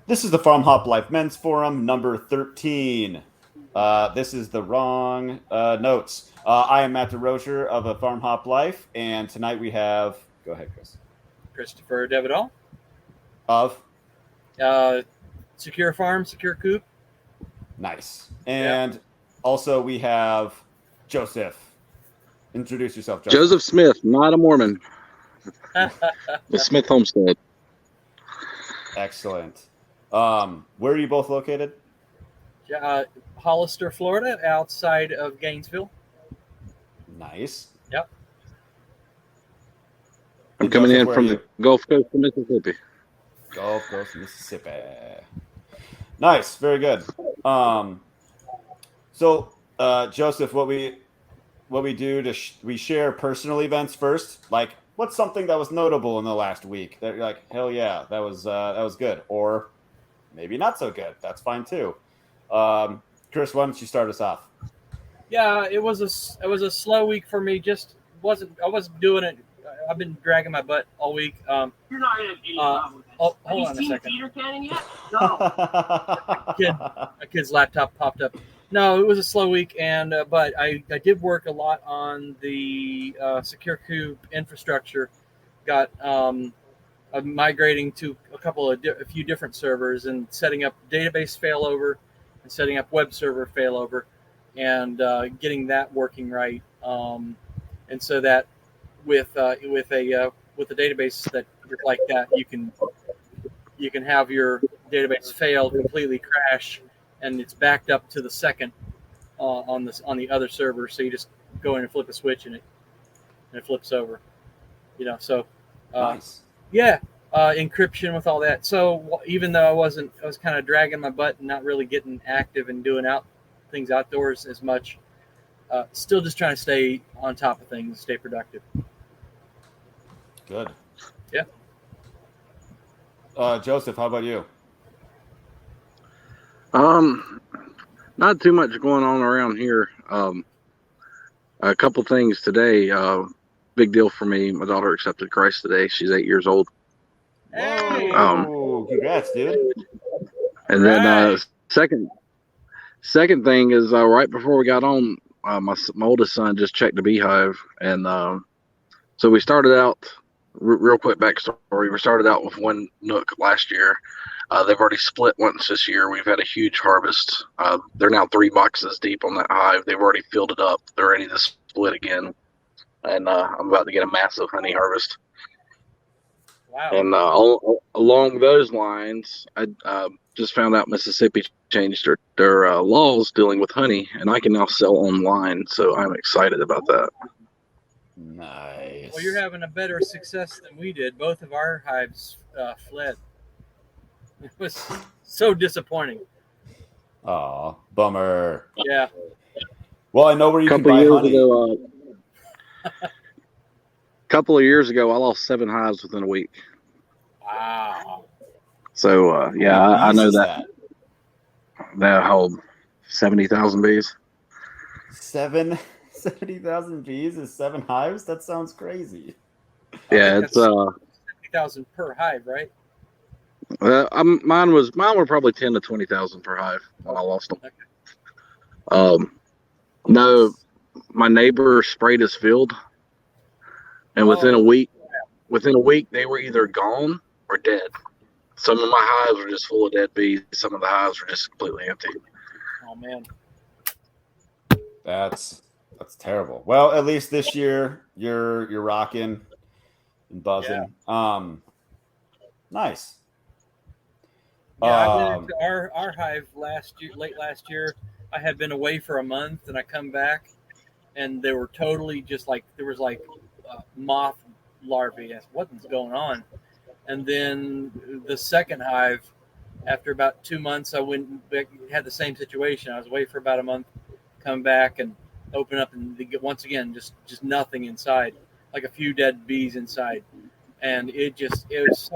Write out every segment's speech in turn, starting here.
This is the Farm Hop Life Men's Forum number 13. This is the wrong notes. I am Matt Derosier of a Farm Hop Life, and tonight we have. Go ahead, Chris. Christopher, Vidal. Of. SecureFarm, SecureCoop. Nice. And also we have Joseph. Introduce yourself, Joseph. Joseph Smith, not a Mormon. The Smith Homestead. Excellent. Where are you both located? Hollister, Florida, outside of Gainesville. Nice. Yep. I'm coming in from the Gulf Coast of Mississippi. Gulf Coast, Mississippi. Nice. Very good. So, Joseph, what we do we share personal events first. Like, what's something that was notable in the last week that you're like, hell yeah, that was good, or maybe not so good. That's fine too. Chris, why don't you start us off? Yeah, it was a slow week for me. I wasn't doing it. I've been dragging my butt all week. You're not in hold on a second. Peter Cannon yet? No. A kid's laptop popped up. No, it was a slow week, and but I did work a lot on the SecureCoop infrastructure. Got migrating to a few different servers and setting up database failover and setting up web server failover and getting that working right. And so that with a database that like that, you can have your database fail, completely crash, and it's backed up to the second on the other server. So you just go in and flip a switch and it flips over. So nice. Yeah, encryption with all that. So even though I was kind of dragging my butt and not really getting active and doing things outdoors as much. Still just trying to stay on top of things, stay productive. Good. Yeah. Joseph, how about you? Not too much going on around here. A couple things today. Big deal for me. My daughter accepted Christ today. She's 8 years old. Hey. Congrats, dude. And then second thing is right before we got on, my oldest son just checked the beehive, and so we started out. Real quick backstory: we started out with one nook last year. They've already split once this year. We've had a huge harvest. They're now 3 boxes deep on that hive. They've already filled it up. They're ready to split again, and I'm about to get a massive honey harvest. Wow! And along those lines, I just found out Mississippi changed their laws dealing with honey, and I can now sell online. So I'm excited about that. Nice. Well, you're having a better success than we did. Both of our hives fled. It was so disappointing. Aw, bummer. Yeah. Well, I know where you can buy honey. Couple of years ago, I lost 7 hives within a week. Wow. So I know that. That hold 70,000 bees. 70,000 bees is 7 hives? That sounds crazy. Yeah, it's 70,000 per hive, right? Mine were probably 10 to 20,000 per hive when I lost them. Okay. No, my neighbor sprayed his field, and within a week they were either gone or dead. Some of my hives were just full of dead bees. Some of the hives were just completely empty. Oh man, that's terrible. Well, at least this year you're rocking and buzzing. Yeah. Nice. Yeah, I went into our hive late last year. I had been away for a month, and I come back, and they were totally just like there was moth larvae. What's going on? And then the second hive, after about 2 months, I went back, had the same situation. I was away for about a month, come back and open up, and once again just nothing inside, like a few dead bees inside. And it was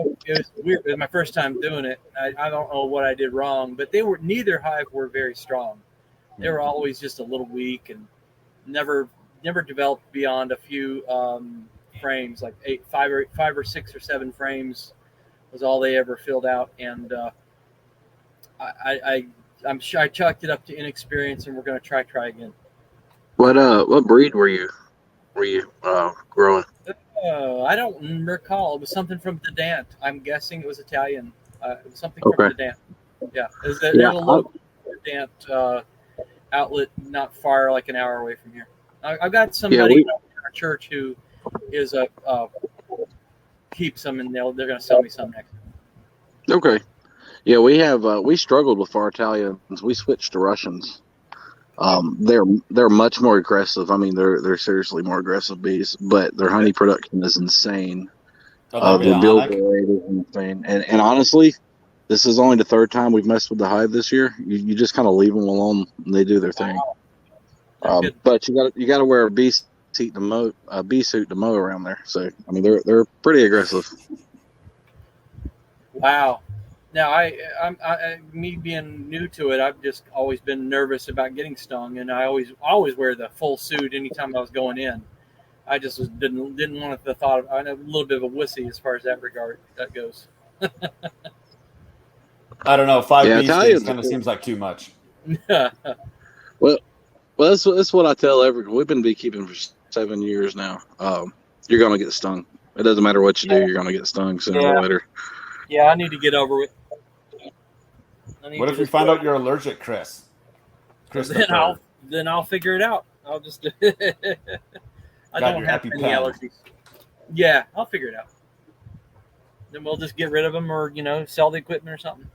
weird. It was my first time doing it. I don't know what I did wrong, but neither hive were very strong. They were always just a little weak and never developed beyond a few frames, like 5 or 6 or 7 frames was all they ever filled out. And I'm sure I chalked it up to inexperience, and we're going to try again. What breed were you growing? I don't recall. It was something from the Dant. I'm guessing it was Italian. It was something from Okay. the Dant. Yeah, there's Yeah, a local Dant outlet not far, like an hour away from here. I've got somebody in our church who is keeps them, and they're going to sell me some next. Okay. Yeah, we struggled with our Italians. We switched to Russians. They're much more aggressive. I mean, they're seriously more aggressive bees, but their honey production is insane. The build rate is insane. And honestly, this is only the third time we've messed with the hive this year. You just kind of leave them alone, and they do their thing. But you got to wear a bee suit to mow around there. So I mean, they're pretty aggressive. Wow. Now, me being new to it, I've just always been nervous about getting stung, and I always wear the full suit anytime I was going in. I just didn't want the thought of. I'm a little bit of a wussy as far as that goes. I don't know. 5 bee stings kind of seems like too much. Well, that's what I tell everyone. We've been beekeeping for 7 years now. You're gonna get stung. It doesn't matter what you do. You're gonna get stung sooner or later. Yeah, I need to get over it. What if we find out you're allergic, Chris? Then I'll figure it out. I'll just. I don't have any allergies. Yeah, I'll figure it out. Then we'll just get rid of them, or sell the equipment or something.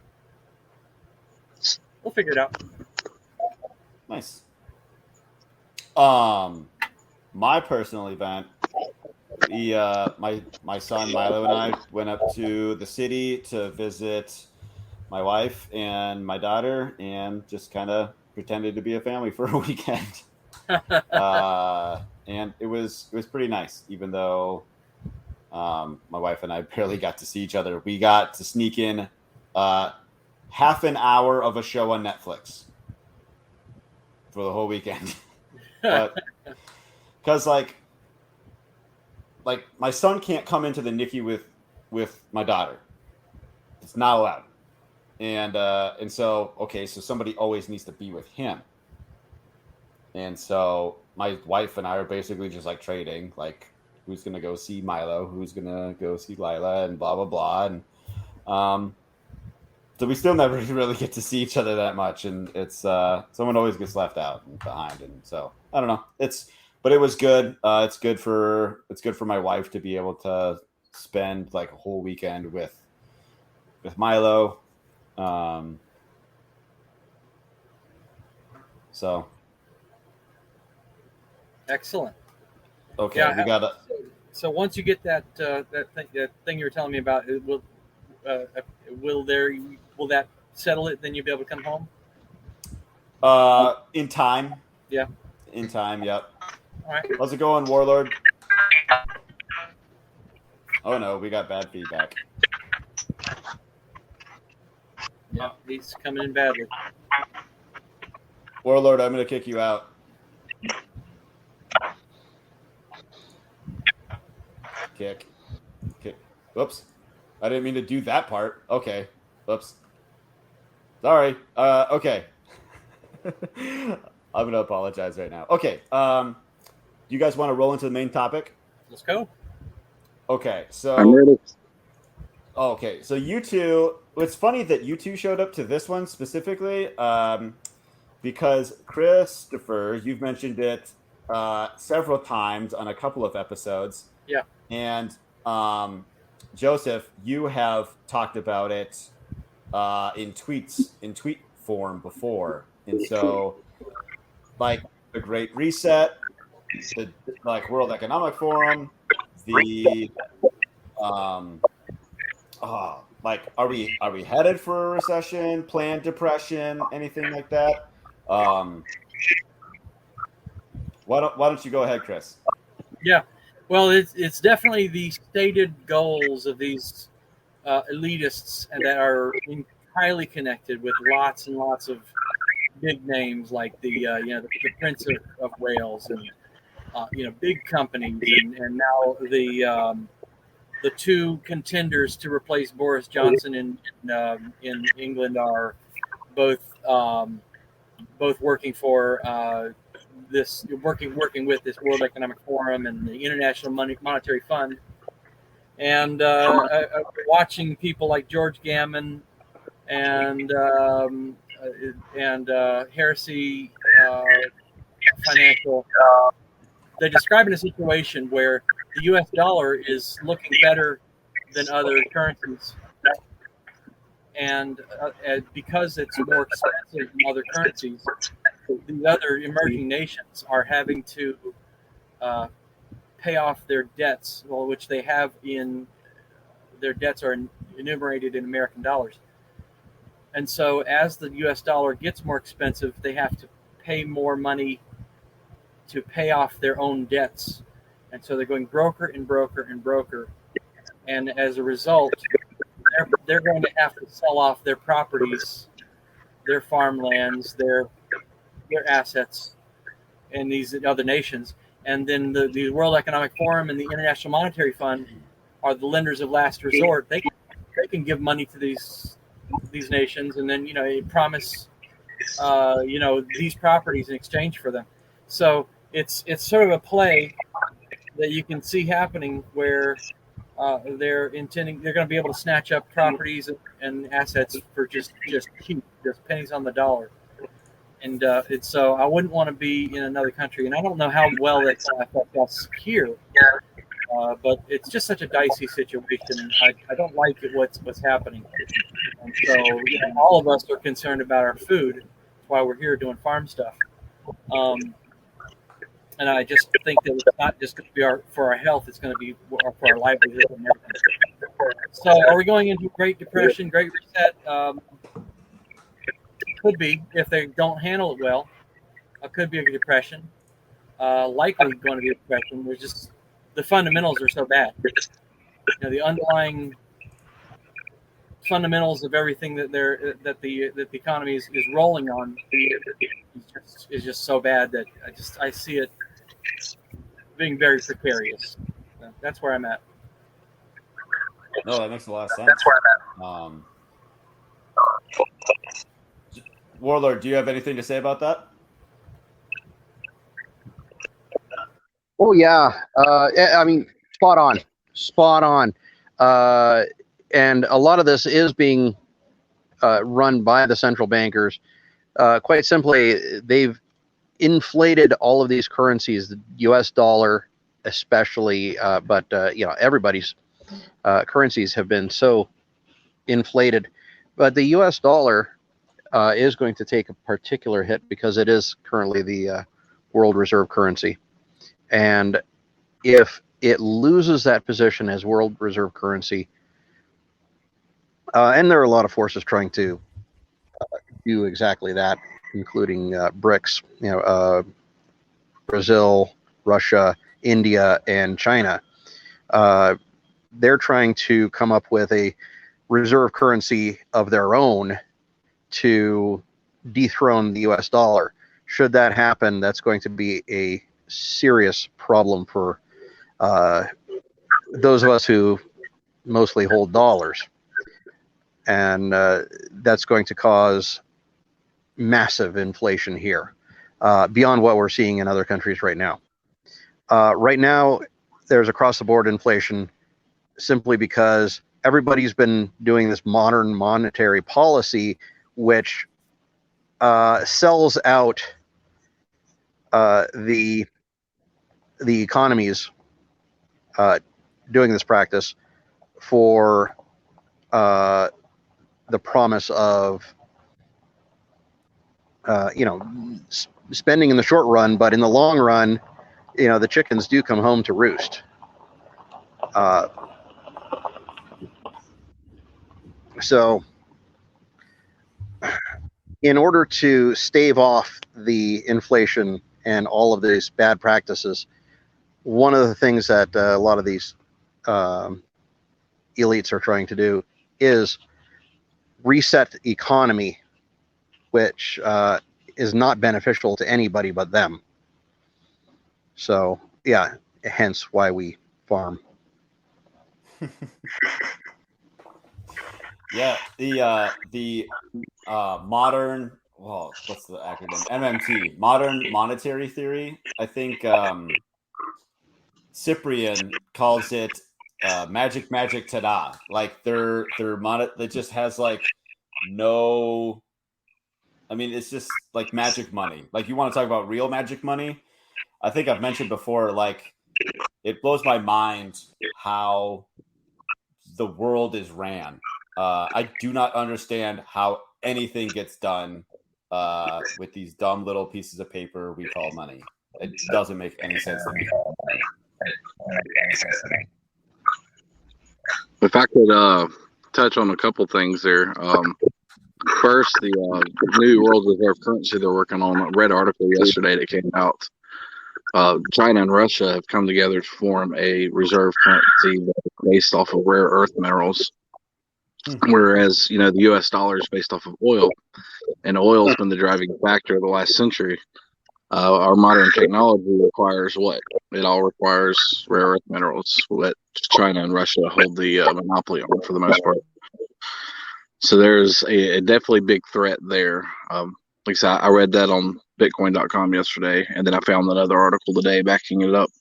We'll figure it out. Nice. My personal event. My son Milo and I went up to the city to visit my wife and my daughter, and just kind of pretended to be a family for a weekend. And it was pretty nice, even though my wife and I barely got to see each other. We got to sneak in half an hour of a show on Netflix for the whole weekend. But because like my son can't come into the NICU with my daughter. It's not allowed. And so somebody always needs to be with him. And so my wife and I are basically just like trading, like who's gonna go see Milo, who's gonna go see Lila, and blah blah blah. And so we still never really get to see each other that much, and it's someone always gets left out and behind, and so I don't know. But it was good. It's good for my wife to be able to spend like a whole weekend with Milo. So excellent. Okay, yeah, we got it. So once you get that thing you were telling me about, will that settle it? Then you'll be able to come home. In time. Yeah. In time. Yep. All right. How's it going, Warlord? Oh no, we got bad feedback. Yeah, he's coming in badly. Warlord, I'm gonna kick you out. Kick. Whoops. I didn't mean to do that part. Okay. Whoops. Sorry. Okay. I'm gonna apologize right now. Okay. Do you guys want to roll into the main topic? Let's go. Okay. So I'm ready. Okay. So you two. It's funny that you two showed up to this one specifically, because Chistopher, you've mentioned it several times on a couple of episodes. Yeah. And Joseph, you have talked about it in tweet form before, and so like the Great Reset, the World Economic Forum, the are we headed for a recession, planned depression, anything like that? Why don't you go ahead, Chris? Yeah. Well, it's definitely the stated goals of these elitists that are highly connected with lots and lots of big names like the Prince of Wales and big companies, and now the two contenders to replace Boris Johnson in England are both working for working with this World Economic Forum and the International Monetary Fund, and watching people like George Gammon and Heresy Financial. They're describing a situation where the U.S. dollar is looking better than other currencies, and because it's more expensive than other currencies, the other emerging nations are having to pay off their debts, which they have in their debts are enumerated in American dollars. And so as the US dollar gets more expensive, they have to pay more money to pay off their own debts. And so they're going broker and broker and broker. And as a result, they're going to have to sell off their properties, their farmlands, their assets in these other nations. And then the World Economic Forum and the International Monetary Fund are the lenders of last resort. They can give money to these nations, and then promise these properties in exchange for them. So it's sort of a play that you can see happening where they're going to be able to snatch up properties and assets for just cheap, just pennies on the dollar. And so I wouldn't want to be in another country, and I don't know how well that's going to affect us here. But it's just such a dicey situation. I don't like what's happening. And so all of us are concerned about our food. That's why we're here doing farm stuff. And I just think that it's not just going to be for our health, it's going to be for our livelihood and everything. So are we going into Great Depression, Great Reset? Could be, if they don't handle it well. It could be a depression. Likely going to be a depression. There's just the fundamentals are so bad. The underlying fundamentals of everything that the economy is rolling on is just so bad that I see it being very precarious. That's where I'm at. No, that makes a lot of sense. That's where I'm at. Warlord, do you have anything to say about that? Oh yeah, I mean, spot on. And a lot of this is being run by the central bankers. Quite simply, they've inflated all of these currencies, the U.S. dollar especially, but everybody's currencies have been so inflated. But the U.S. dollar is going to take a particular hit because it is currently the world reserve currency. And if it loses that position as world reserve currency, and there are a lot of forces trying to do exactly that, including BRICS, Brazil, Russia, India, and China. They're trying to come up with a reserve currency of their own to dethrone the U.S. dollar. Should that happen, that's going to be a serious problem for those of us who mostly hold dollars. And that's going to cause massive inflation here, beyond what we're seeing in other countries right now. Right now, there's across-the-board inflation simply because everybody's been doing this modern monetary policy, which sells out the economies doing this practice for the promise of spending in the short run, but in the long run, the chickens do come home to roost. So in order to stave off the inflation and all of these bad practices, one of the things that a lot of these elites are trying to do is reset the economy, which is not beneficial to anybody but them. So, yeah, hence why we farm. Yeah, the modern, well, what's the acronym? MMT, modern monetary theory. I think Cyprian calls it magic ta-da. Like it just has like no. I mean, it's just like magic money. Like you want to talk about real magic money? I think I've mentioned before. Like it blows my mind how the world is ran. I do not understand how anything gets done with these dumb little pieces of paper we call money. It doesn't make any sense to me. If I could touch on a couple things there. First, the new world reserve currency they're working on. I read an article yesterday that came out. China and Russia have come together to form a reserve currency based off of rare earth minerals. Whereas, the U.S. dollar is based off of oil, and oil has been the driving factor of the last century. Our modern technology requires what? It all requires rare earth minerals that China and Russia hold the monopoly on for the most part. So there's a definitely big threat there. Like I said, I read that on Bitcoin.com yesterday, and then I found another article today backing it up.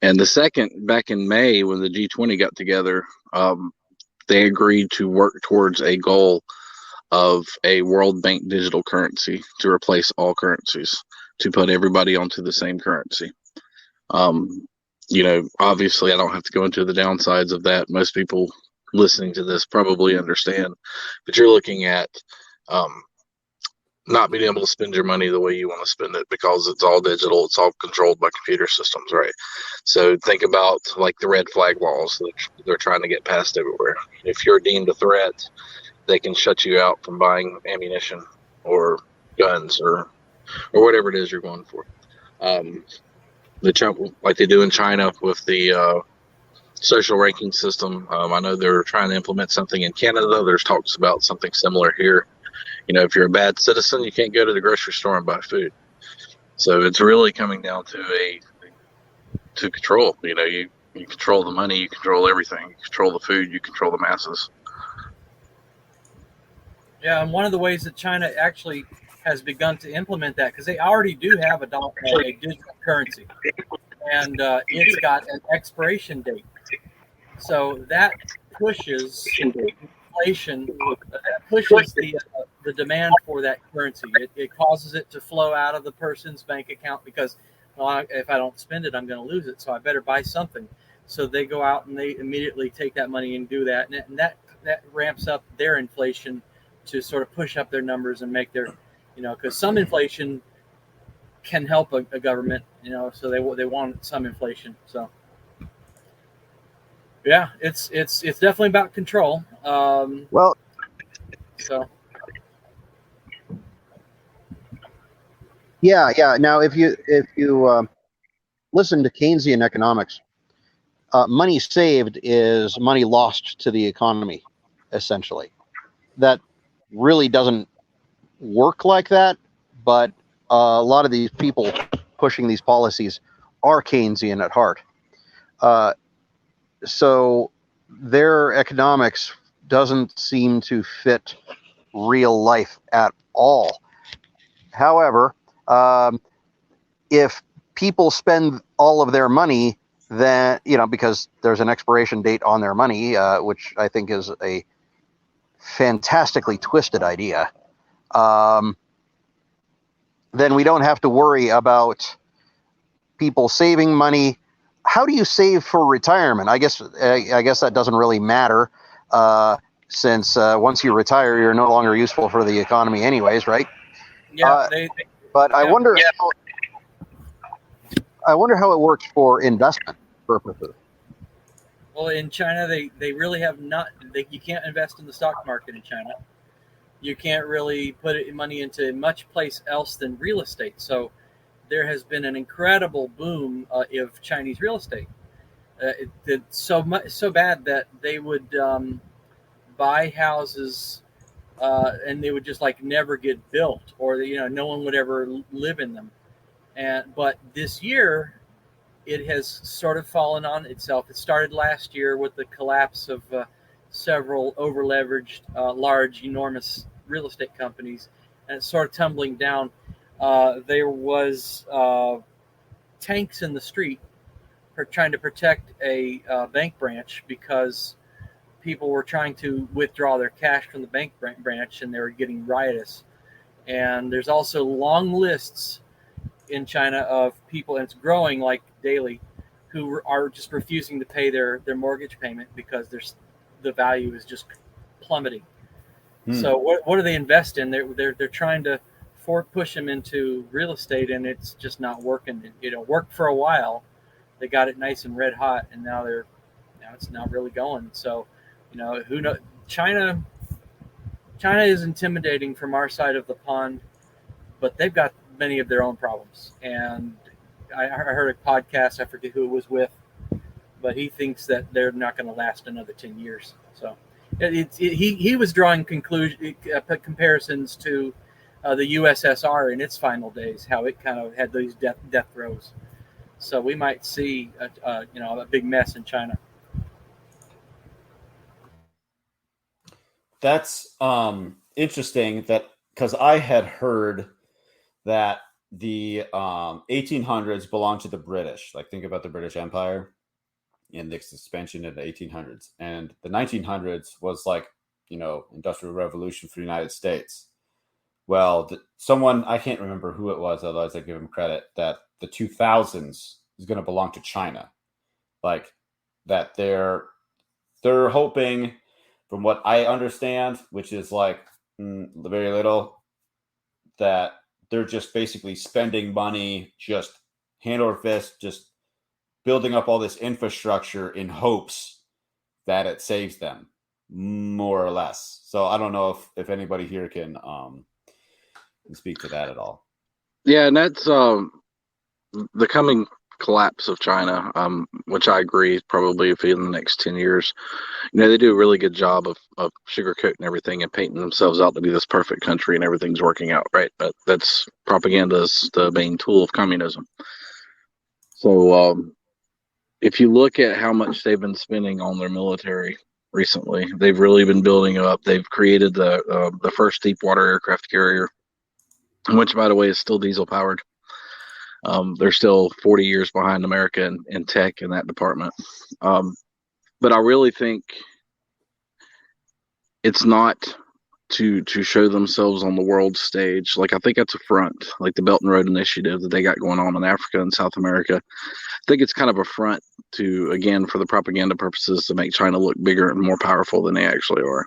And the second, back in May when the G20 got together, they agreed to work towards a goal of a World Bank digital currency to replace all currencies, to put everybody onto the same currency. Obviously I don't have to go into the downsides of that. Most people listening to this probably understand, but you're looking at not being able to spend your money the way you want to spend it because it's all digital, it's all controlled by computer systems, right? So think about like the red flag laws that they're trying to get passed everywhere. If you're deemed a threat, they can shut you out from buying ammunition or guns or whatever it is you're going for. Like they do in China with the social ranking system. I know they're trying to implement something in Canada. There's talks about something similar here. If you're a bad citizen, you can't go to the grocery store and buy food. So it's really coming down to control. You control the money, you control everything. You control the food, you control the masses. Yeah, and one of the ways that China actually has begun to implement that, because they already do have a digital currency, and it's got an expiration date. So that pushes inflation, that pushes the demand for that currency. It causes it to flow out of the person's bank account because if I don't spend it, I'm going to lose it. So I better buy something. So they go out and they immediately take that money and do that. And that ramps up their inflation to sort of push up their numbers and make their, because some inflation can help a government, so they want some inflation. So. Yeah, it's definitely about control. Well, so yeah. Now, if you listen to Keynesian economics, money saved is money lost to the economy, essentially. That really doesn't work like that, but a lot of these people pushing these policies are Keynesian at heart. So their economics doesn't seem to fit real life at all. However, if people spend all of their money, then, because there's an expiration date on their money, which I think is a fantastically twisted idea, then we don't have to worry about people saving money. How do you save for retirement? I guess that doesn't really matter, since once you retire, you're no longer useful for the economy, anyways, right? yeah, but I wonder. I wonder how it works for investment purposes. Well, in China, they really have not. You can't invest in the stock market in China. You can't really put money into much place else than real estate. So there has been an incredible boom of Chinese real estate. It's so bad that they would buy houses and they would just never get built, or no one would ever live in them. But this year, it has sort of fallen on itself. It started last year with the collapse of several over-leveraged, large, enormous real estate companies, and it's sort of tumbling down. There was tanks in the street for trying to protect a bank branch because people were trying to withdraw their cash from the bank branch, and they were getting riotous. And there's also long lists in China of people, and it's growing like daily, who are just refusing to pay their mortgage payment because the value is just plummeting. So what do they invest in? They're trying to push them into real estate, and it's just not working. It worked for a while. They got it nice and red hot, and now it's not really going. So, who knows? China is intimidating from our side of the pond, but they've got many of their own problems. And I heard a podcast, I forget who it was with, but he thinks that they're not going to last another 10 years. So he was drawing comparisons to the USSR in its final days, how it kind of had these death throes. So we might see a big mess in China. That's interesting, that because I had heard that the 1800s belonged to the British. Like, think about the British Empire and its expansion in the 1800s, and the 1900s was like, Industrial Revolution for the United States. Well, someone, I can't remember who it was, otherwise I give him credit, that the 2000s is going to belong to China. Like, that they're hoping, from what I understand, which is like very little, that they're just basically spending money, just hand over fist, just building up all this infrastructure in hopes that it saves them, more or less. So I don't know if anybody here can speak to that at all. Yeah, and that's the coming collapse of China, which I agree is probably in the next 10 years. They do a really good job of sugarcoating everything and painting themselves out to be this perfect country and everything's working out, right? But that's propaganda is the main tool of communism. So if you look at how much they've been spending on their military recently, they've really been building up. They've created the first deep water aircraft carrier, which, by the way, is still diesel powered. They're still 40 years behind America in tech in that department. But I really think it's not to show themselves on the world stage. Like, I think that's a front, like the Belt and Road Initiative that they got going on in Africa and South America. I think it's kind of a front to, again, for the propaganda purposes, to make China look bigger and more powerful than they actually are.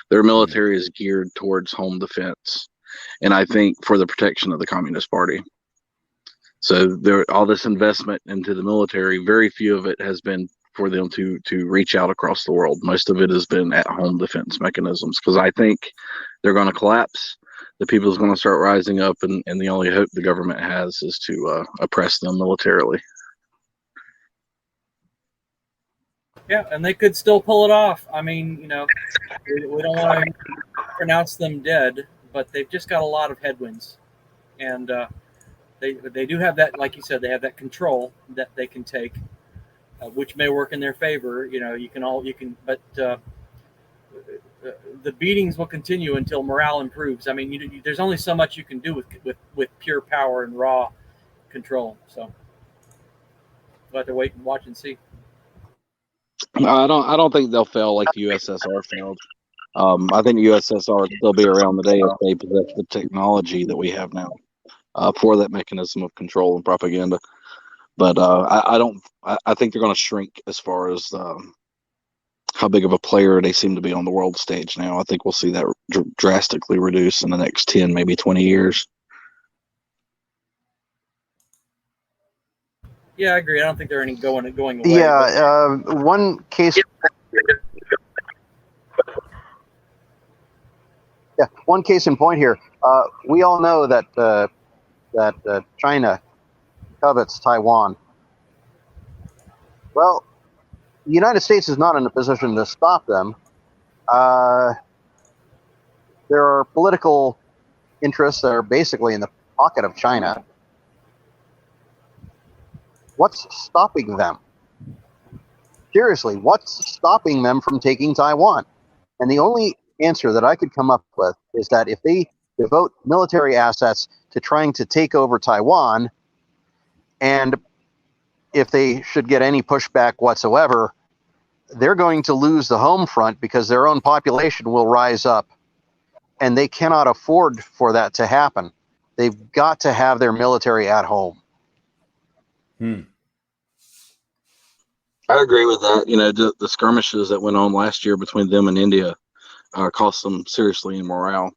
Their military is geared towards home defense, and I think for the protection of the Communist Party. So all this investment into the military, very few of it has been for them to reach out across the world. Most of it has been at home defense mechanisms, because I think they're going to collapse. The people's going to start rising up, and the only hope the government has is to oppress them militarily. Yeah, and they could still pull it off. I mean, we don't want to pronounce them dead, but they've just got a lot of headwinds. And they do have that, like you said, they have that control that they can take, which may work in their favor. But the beatings will continue until morale improves. I mean, there's only so much you can do with pure power and raw control. So we'll have to wait and watch and see. I don't think they'll fail like the USSR failed. I think the USSR will still be around the day if they possess the technology that we have now for that mechanism of control and propaganda. But I think they're going to shrink as far as how big of a player they seem to be on the world stage now. I think we'll see that drastically reduce in the next 10, maybe 20 years. Yeah, I agree. I don't think they're going away. Yeah, one case. Yeah, one case in point here. We all know that China covets Taiwan. Well, the United States is not in a position to stop them. There are political interests that are basically in the pocket of China. What's stopping them? Seriously, what's stopping them from taking Taiwan? And the only answer that I could come up with is that if they devote military assets to trying to take over Taiwan, and if they should get any pushback whatsoever, they're going to lose the home front because their own population will rise up, and they cannot afford for that to happen. They've got to have their military at home. I agree with that. You know, the skirmishes that went on last year between them and India cost them seriously in morale.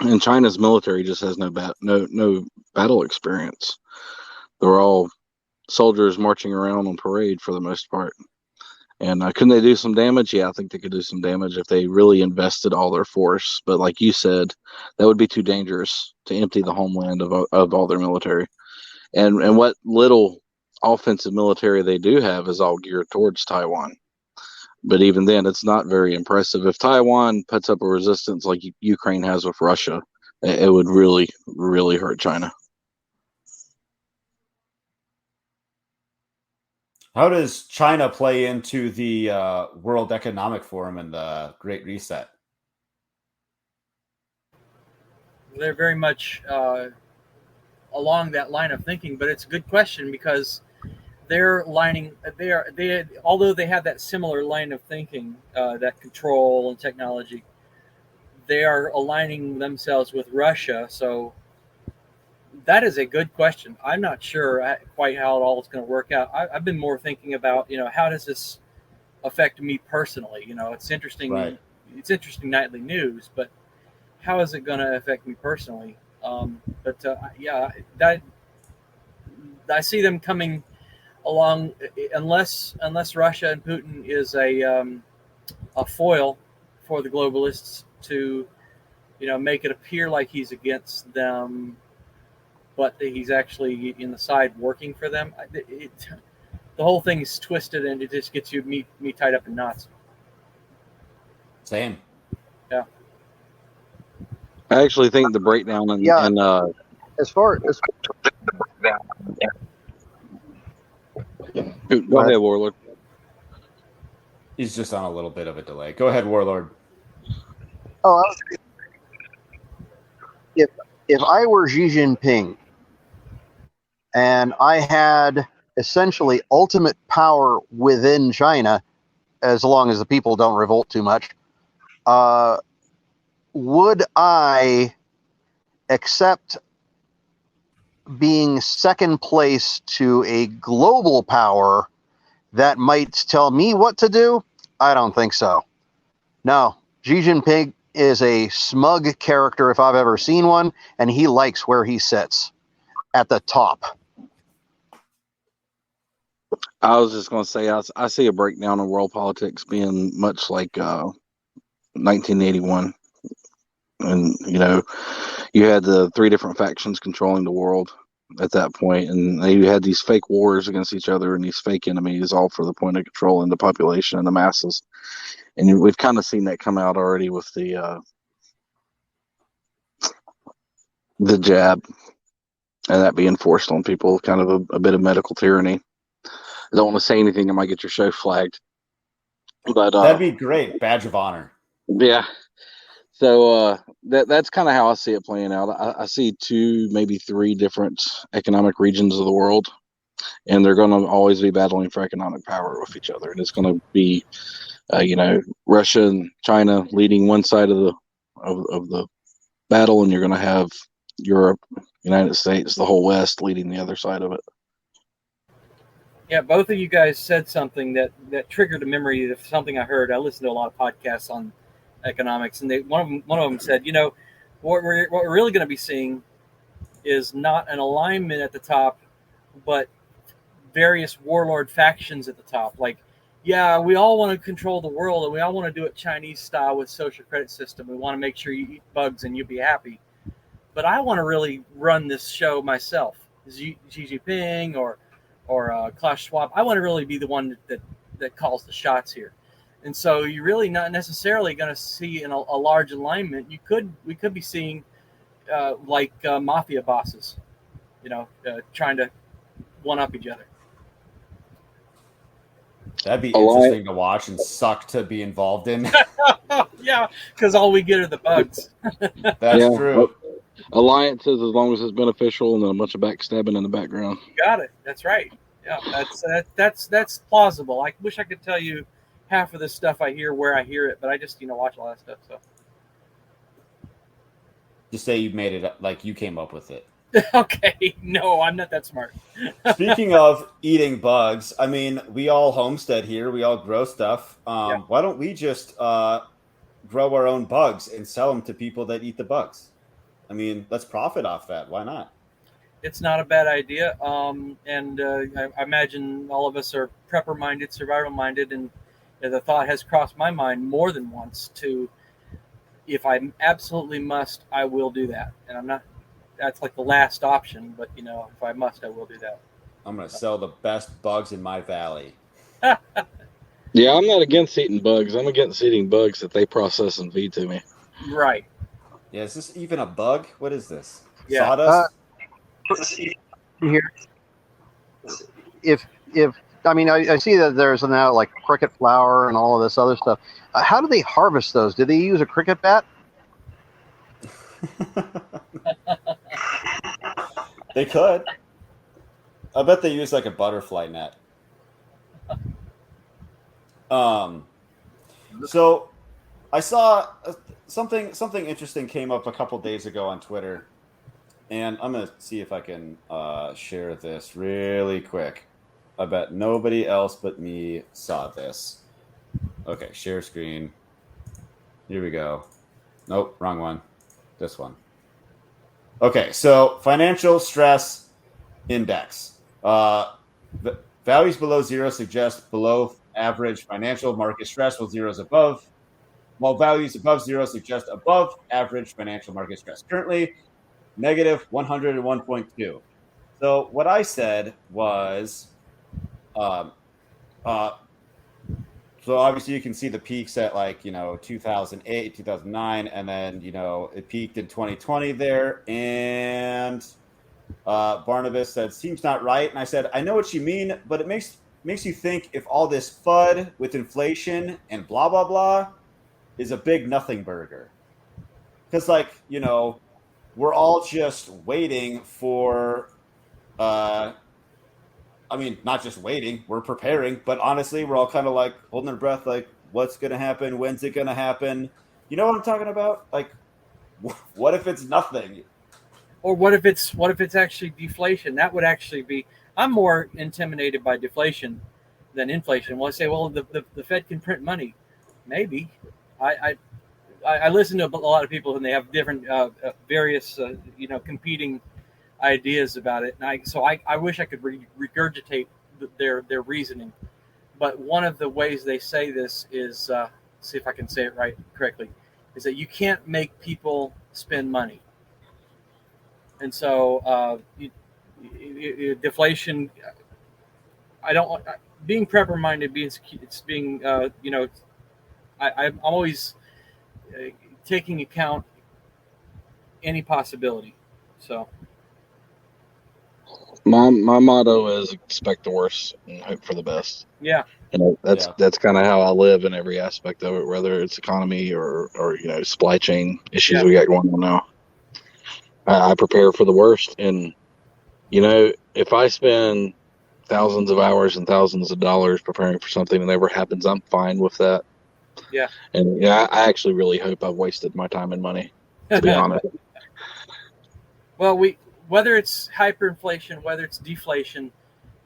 And China's military just has no battle experience. They're all soldiers marching around on parade for the most part. And couldn't they do some damage? Yeah, I think they could do some damage if they really invested all their force. But like you said, that would be too dangerous to empty the homeland of all their military. And what little offensive military they do have is all geared towards Taiwan. But even then, it's not very impressive. If Taiwan puts up a resistance like Ukraine has with Russia, it would really, really hurt China. How does China play into the World Economic Forum and the Great Reset? They're very much along that line of thinking, but it's a good question because although they have that similar line of thinking, that control and technology, they are aligning themselves with Russia. So that is a good question. I'm not sure quite how it all is going to work out. I've been more thinking about, how does this affect me personally? It's interesting. Right. It's interesting nightly news, but how is it going to affect me personally? That I see them coming along, unless Russia and Putin is a foil for the globalists to, make it appear like he's against them, but he's actually in the side working for them. The whole thing is twisted, and it just gets me tied up in knots. Same. Yeah. I actually think the breakdown As far as go ahead, Warlord. He's just on a little bit of a delay. Go ahead, Warlord. If I were Xi Jinping and I had essentially ultimate power within China, as long as the people don't revolt too much, would I accept being second place to a global power that might tell me what to do? I don't think so. No, Xi Jinping is a smug character if I've ever seen one, and he likes where he sits at the top. I was just going to say, I see a breakdown of world politics being much like 1981. And, you had the three different factions controlling the world at that point, and you had these fake wars against each other and these fake enemies, all for the point of controlling the population and the masses. And we've kind of seen that come out already with the jab, and that being forced on people, kind of a bit of medical tyranny. I don't want to say anything that might get your show flagged, but that'd be great. Badge of honor. Yeah. So that's kind of how I see it playing out. I see 2, maybe 3 different economic regions of the world, and they're going to always be battling for economic power with each other. And it's going to be, Russia and China leading one side of the battle, and you're going to have Europe, United States, the whole West leading the other side of it. Yeah, both of you guys said something that triggered a memory of something I heard. I listened to a lot of podcasts on economics, and one of them said, what we're really going to be seeing is not an alignment at the top, but various warlord factions at the top. Like, yeah, we all want to control the world, and we all want to do it Chinese style with social credit system. We want to make sure you eat bugs and you'll be happy. But I want to really run this show myself. Xi Jinping or Klaus Schwab. I want to really be the one that calls the shots here. And so you're really not necessarily going to see a large alignment. We could be seeing mafia bosses, trying to one up each other. That'd be Alliance. interesting to watch and suck to be involved in. Yeah, because all we get are the bugs. That's true. Alliances, as long as it's beneficial, and then a bunch of backstabbing in the background. Got it. That's right. Yeah, that's plausible. I wish I could tell you half of the stuff I hear where I hear it, but I just watch a lot of stuff. So Just say you made it up, like you came up with it. okay, no, I'm not that smart. Speaking of eating bugs, I mean, we all homestead here. We all grow stuff. Yeah. Why don't we just grow our own bugs and sell them to people that eat the bugs? I mean, let's profit off that. Why not? It's not a bad idea. And I imagine all of us are prepper minded, survival minded, and the thought has crossed my mind more than once to, if I absolutely must, I will do that. And I'm not. That's like the last option, but if I must, I will do that. I'm going to sell the best bugs in my valley. Yeah, I'm not against eating bugs. I'm against eating bugs that they process and feed to me. Right. Yeah, is this even a bug? What is this? Yeah. Sawdust? Here, if I mean, I see that there's now like cricket flour and all of this other stuff. How do they harvest those? Do they use a cricket bat? They could. I bet they use like a butterfly net. So I saw something interesting came up a couple days ago on Twitter, and I'm gonna see if I can share this really quick. I bet nobody else but me saw this. Okay, share screen. Here we go. Nope, wrong one. This one. Okay, so financial stress index. Values below zero suggest below average financial market stress, while zero is above. While values above zero suggest above average financial market stress. Currently, negative 101.2. So what I said was, so obviously you can see the peaks at 2008, 2009, and then it peaked in 2020 there. And Barnabas said, "Seems not right." And I said, "I know what you mean, but it makes you think if all this FUD with inflation and blah blah blah is a big nothing burger, because we're all just waiting for." I mean, not just waiting, we're preparing, but honestly, we're all kind of like holding our breath, like, what's going to happen? When's it going to happen? You know what I'm talking about? Like, what if it's nothing? Or what if it's actually deflation? That would actually be. I'm more intimidated by deflation than inflation. Well, I say, well, the Fed can print money. Maybe. I listen to a lot of people and they have different various competing ideas about it, and I wish I could regurgitate their reasoning, but one of the ways they say this is, see if I can say it correctly, is that you can't make people spend money, and so deflation. I don't being prepper minded, I'm always taking account any possibility, so. My motto is expect the worst and hope for the best. Yeah. That's kind of how I live in every aspect of it, whether it's economy or supply chain issues we got going on now. I prepare for the worst, and if I spend thousands of hours and thousands of dollars preparing for something and it never happens, I'm fine with that. Yeah. And I actually really hope I've wasted my time and money, to be honest. Well, whether it's hyperinflation, whether it's deflation,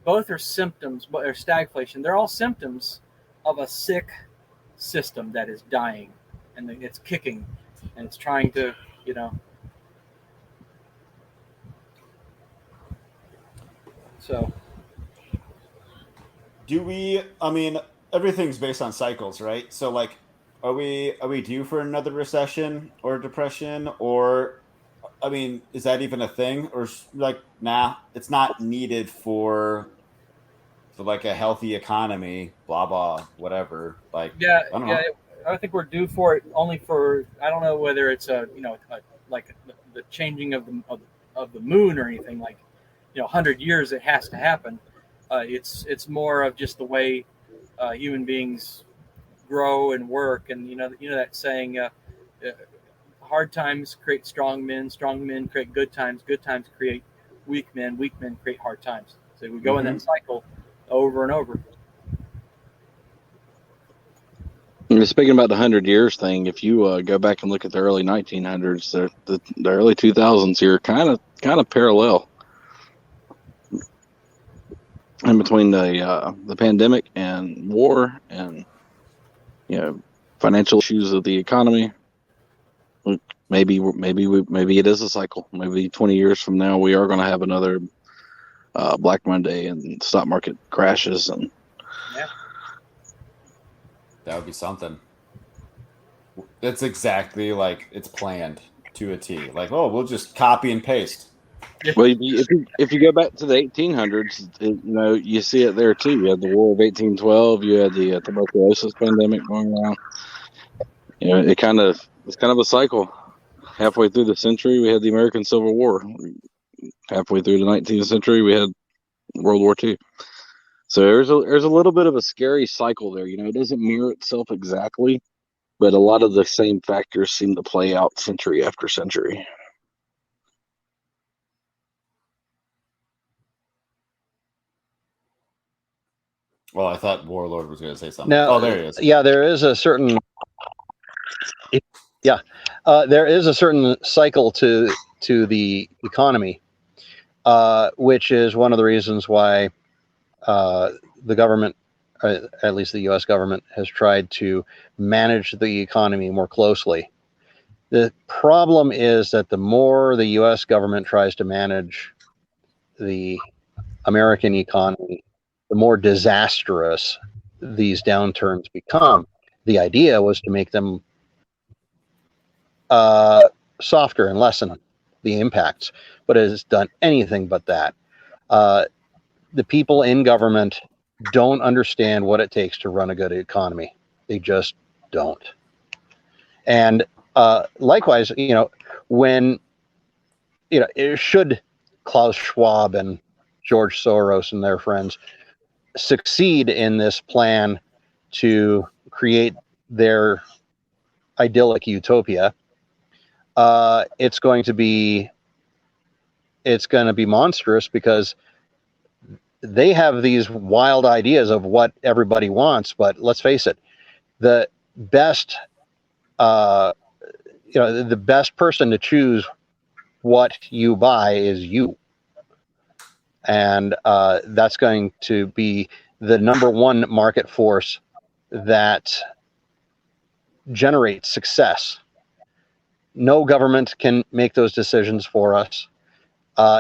both are symptoms, or stagflation. They're all symptoms of a sick system that is dying, and it's kicking, and it's trying to, So. I mean, everything's based on cycles, right? So, are we due for another recession or depression, or? I mean, is that even a thing? Or nah, it's not needed for a healthy economy, blah, blah, whatever. I don't know. I think we're due for it only for, I don't know whether it's the changing of the moon or anything 100 years it has to happen. It's more of just the way human beings grow and work. And you know that saying, hard times create strong men create good times create weak men create hard times. So we go in that cycle over and over. Speaking about the 100 years thing, if you go back and look at the early 1900s, the early 2000s here kind of parallel in between the pandemic and war and financial issues of the economy. Maybe it is a cycle. Maybe 20 years from now we are going to have another Black Monday and stock market crashes and. Yeah. That would be something. It's exactly like it's planned to a T. Like, oh, we'll just copy and paste. Well, if you go back to the 1800s, you see it there too. You had the War of 1812. You had the tuberculosis pandemic going on. It's kind of a cycle. Halfway through the century, we had the American Civil War. Halfway through the 19th century, we had World War II. So there's a little bit of a scary cycle there. It doesn't mirror itself exactly, but a lot of the same factors seem to play out century after century. Well, I thought Warlord was going to say something. Now, there he is. Yeah, there is a certain. There is a certain cycle to the economy, which is one of the reasons why the government, at least the U.S. government, has tried to manage the economy more closely. The problem is that the more the U.S. government tries to manage the American economy, the more disastrous these downturns become. The idea was to make them softer and lessen the impacts, but it has done anything but that. The people in government don't understand what it takes to run a good economy. They just don't. And likewise, when should Klaus Schwab and George Soros and their friends succeed in this plan to create their idyllic utopia, it's going to be monstrous, because they have these wild ideas of what everybody wants. But let's face it, the best person to choose what you buy is you. And that's going to be the number one market force that generates success. No government can make those decisions for us.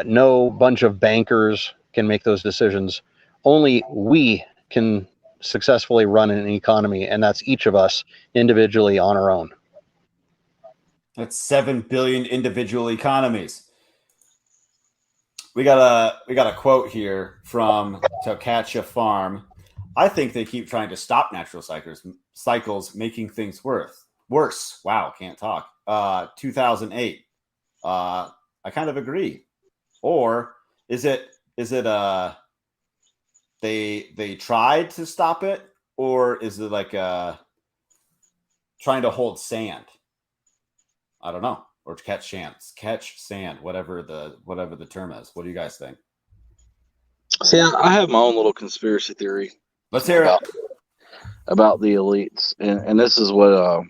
No bunch of bankers can make those decisions. Only we can successfully run an economy, and that's each of us individually on our own. That's 7 billion individual economies. We got a quote here from To Catch a Farm. I think they keep trying to stop natural cycles making things worse. Wow, can't talk. 2008. I kind of agree. Or is it they tried to stop it, or is it like trying to hold sand? I don't know. Or to catch sand, whatever the term is. What do you guys think? See, I have my own little conspiracy theory. Let's hear it. About the elites, and this is what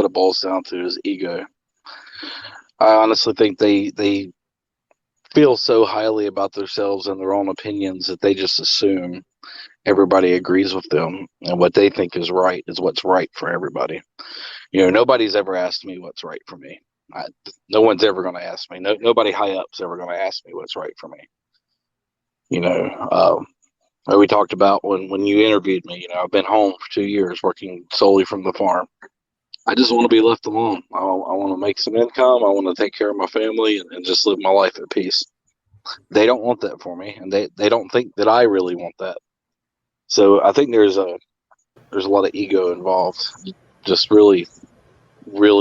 it boils down to, is ego. I honestly think they feel so highly about themselves and their own opinions that they just assume everybody agrees with them, and what they think is right is what's right for everybody. Nobody's ever asked me what's right for me. No one's ever going to ask me. Nobody high up's ever going to ask me what's right for me. We talked about when you interviewed me. I've been home for 2 years working solely from the farm. I just want to be left alone. I want to make some income. I want to take care of my family and just live my life at peace. They don't want that for me, and they don't think that I really want that. So I think there's a lot of ego involved. Just really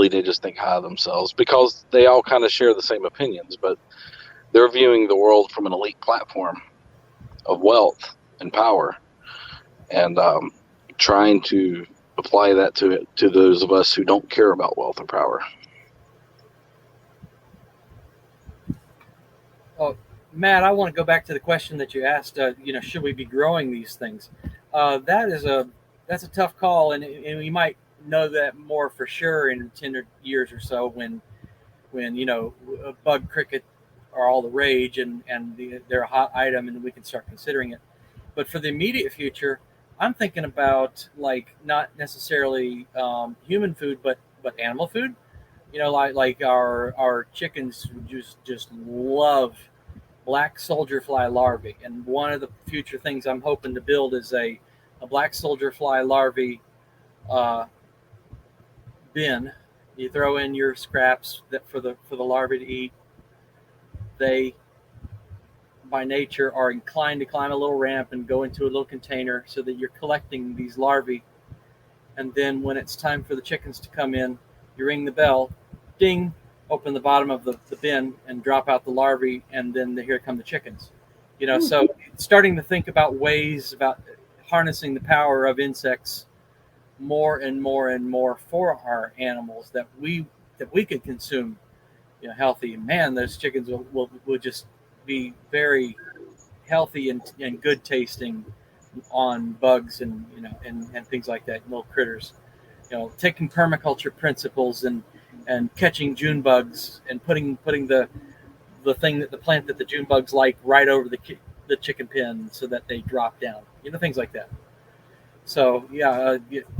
they just think high of themselves, because they all kind of share the same opinions, but they're viewing the world from an elite platform of wealth and power. And trying to apply that to those of us who don't care about wealth or power. Oh, Matt, I want to go back to the question that you asked. Should we be growing these things? That's a tough call, and we might know that more for sure in 10 years or so when bug cricket are all the rage and they're a hot item and we can start considering it. But for the immediate future, I'm thinking about like not necessarily human food, but animal food. Like our chickens just love black soldier fly larvae, and one of the future things I'm hoping to build is a black soldier fly larvae bin. You throw in your scraps that for the larvae to eat. They, by nature, are inclined to climb a little ramp and go into a little container so that you're collecting these larvae. And then when it's time for the chickens to come in, you ring the bell, ding, open the bottom of the bin and drop out the larvae, and then here come the chickens. So starting to think about ways about harnessing the power of insects more and more and more for our animals that we could consume, healthy. Man, those chickens will just be very healthy and good tasting on bugs and things like that, little critters. Taking permaculture principles and catching June bugs and putting the plant that the June bugs like right over the chicken pen so that they drop down. Things like that. So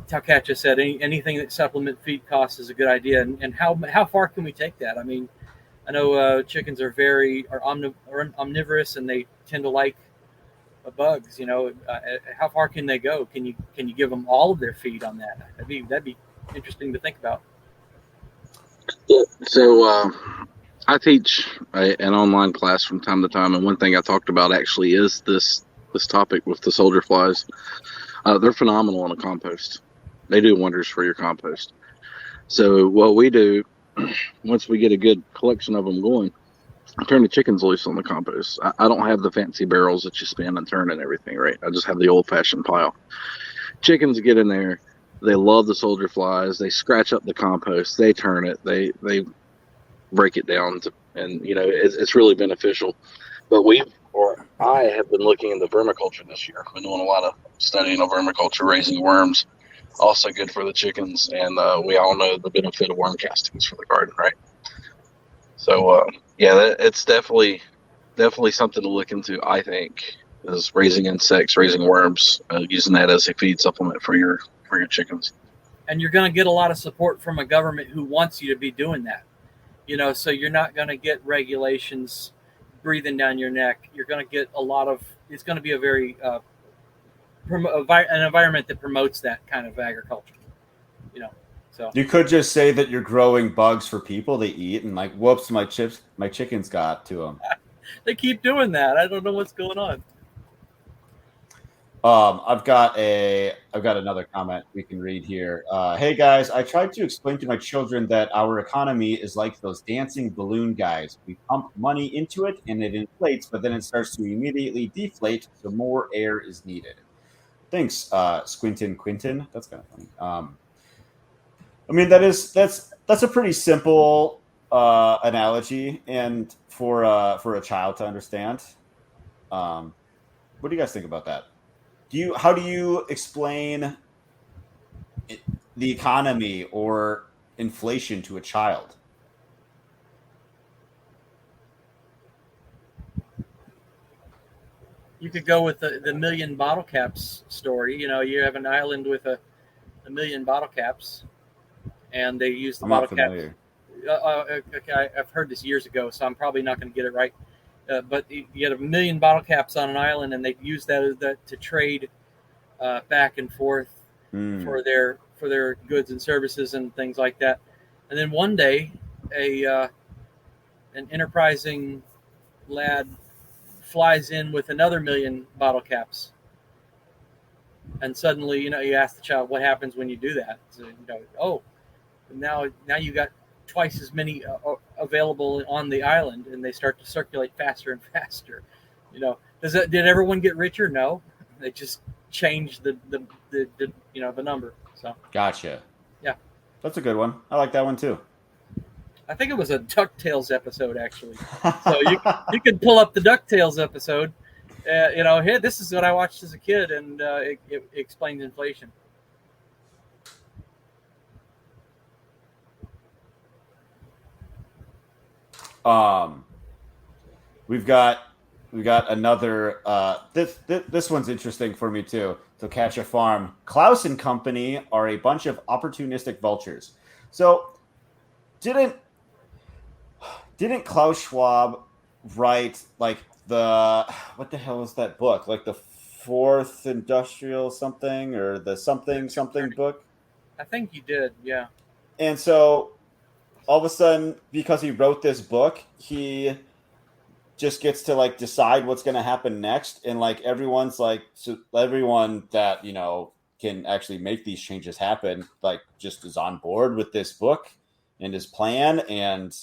Talcatcha said anything that supplement feed costs is a good idea. And how far can we take that? I mean, I know chickens are omnivorous and they tend to like bugs. How far can they go? Can you give them all of their feed on that? That'd be interesting to think about. So I teach an online class from time to time, and one thing I talked about actually is this topic with the soldier flies. They're phenomenal on a compost. They do wonders for your compost. So what we do, once we get a good collection of them going, turn the chickens loose on the compost. I don't have the fancy barrels that you spin and turn and everything, right? I just have the old-fashioned pile. Chickens get in there. They love the soldier flies. They scratch up the compost. They turn it. They break it down, and it's really beneficial. But I have been looking into vermiculture this year. I've been doing a lot of studying of vermiculture, raising worms. Also good for the chickens, and we all know the benefit of worm castings for the garden, right? So it's definitely something to look into. I think is raising insects, raising worms, using that as a feed supplement for your chickens. And you're going to get a lot of support from a government who wants you to be doing that. So you're not going to get regulations breathing down your neck. You're going to get it's going to be a very an environment that promotes that kind of agriculture. So you could just say that you're growing bugs for people to eat, and like, whoops, my chickens got to them. They keep doing that. I don't know what's going on. I've got another comment we can read here. Hey guys, I tried to explain to my children that our economy is like those dancing balloon guys. We pump money into it and it inflates, but then it starts to immediately deflate, so more air is needed. Thanks, Squintin Quintin. That's kind of funny. I mean, that's a pretty simple analogy, and for a child to understand. What do you guys think about that? How do you explain the economy or inflation to a child? You could go with the million bottle caps story. You have an island with a million bottle caps, and they use the bottle caps. Okay, I've heard this years ago, so I'm probably not going to get it right. But you had a million bottle caps on an island, and they use that to trade back and forth for their goods and services and things like that. And then one day, an enterprising lad flies in with another million bottle caps, and suddenly, you ask the child, "What happens when you do that?" So, now you got twice as many available on the island, and they start to circulate faster and faster. Did everyone get richer? No, they just change the the number. So Gotcha. Yeah. That's a good one. I like that one too. I think it was a DuckTales episode actually. So you can pull up the DuckTales episode. Hey, this is what I watched as a kid, and it explains inflation. We've got another. This one's interesting for me too. To Catch a Farm, Klaus and company are a bunch of opportunistic vultures. So didn't Klaus Schwab write like what the hell is that book? Like the Fourth Industrial something or the something book? I think he did, yeah. And so all of a sudden, because he wrote this book, he just gets to like decide what's going to happen next, and like everyone that can actually make these changes happen, like just is on board with this book and his plan, and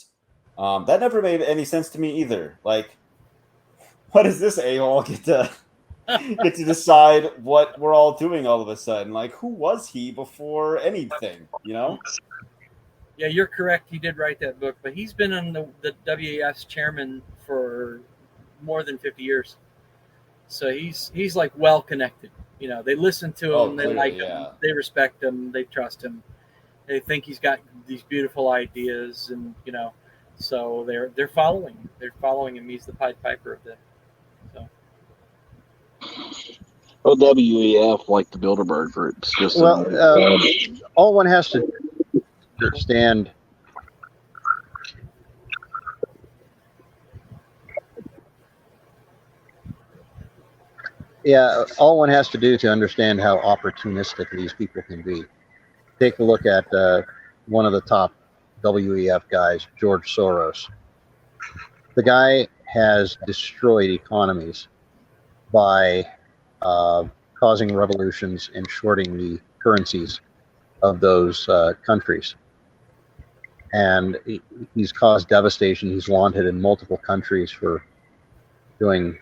that never made any sense to me either. Like, what does this a-hole get to decide what we're all doing all of a sudden? Like, who was he before anything? Yeah, you're correct. He did write that book, but he's been on the WEF's chairman for more than 50 years. So he's like well connected. They listen to him, they like him, they respect him, they trust him. They think he's got these beautiful ideas, and so they're following him. He's the Pied Piper of that. So. Well, WEF, like the Bilderberg groups, just all one has to understand. Yeah, all one has to do to understand how opportunistic these people can be. Take a look at one of the top WEF guys, George Soros. The guy has destroyed economies by causing revolutions and shorting the currencies of those countries. And he's caused devastation. He's wanted in multiple countries for doing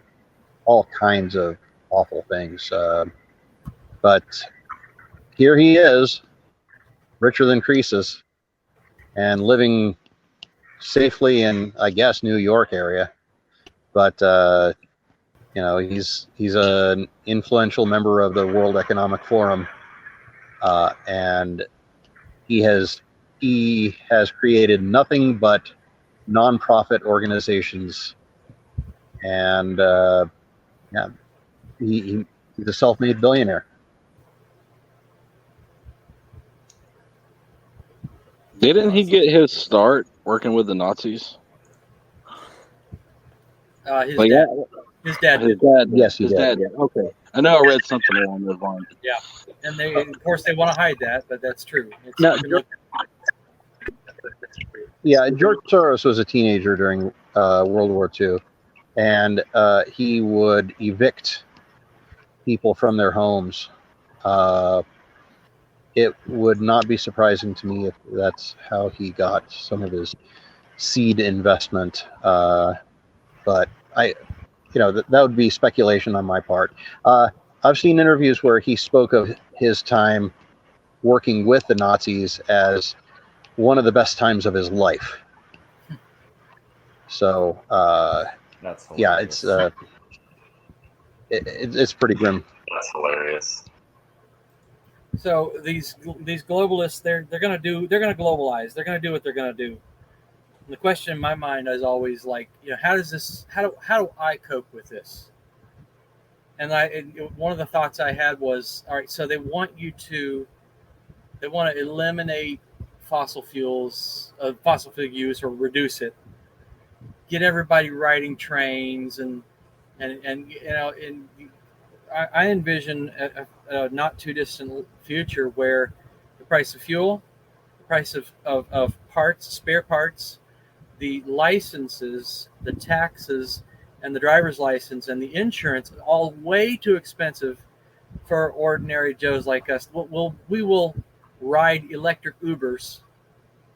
all kinds of awful things. But here he is, richer than Croesus, and living safely in, I guess, New York area. But he's an influential member of the World Economic Forum, and he has created nothing but nonprofit organizations, and he's a self-made billionaire. Didn't he get his start working with the Nazis? His dad. His dad did. Yes, his dad. Yeah. Okay, I know I read something along those lines. Yeah, and of course, they want to hide that, but that's true. Yeah, George Soros was a teenager during World War II, and he would evict people from their homes. It would not be surprising to me if that's how he got some of his seed investment. But that would be speculation on my part. I've seen interviews where he spoke of his time working with the Nazis as one of the best times of his life. So, that's hilarious. Yeah, it's pretty grim. That's hilarious. So these globalists, they're going to globalize. They're going to do what they're going to do. And the question in my mind is always like, how do I cope with this? And one of the thoughts I had was, all right, so they want to eliminate fossil fuel use or reduce it. Get everybody riding trains and I envision a not too distant future where the price of fuel, the price of parts, spare parts, the licenses, the taxes, and the driver's license and the insurance, all way too expensive for ordinary Joes like us. We will ride electric Ubers,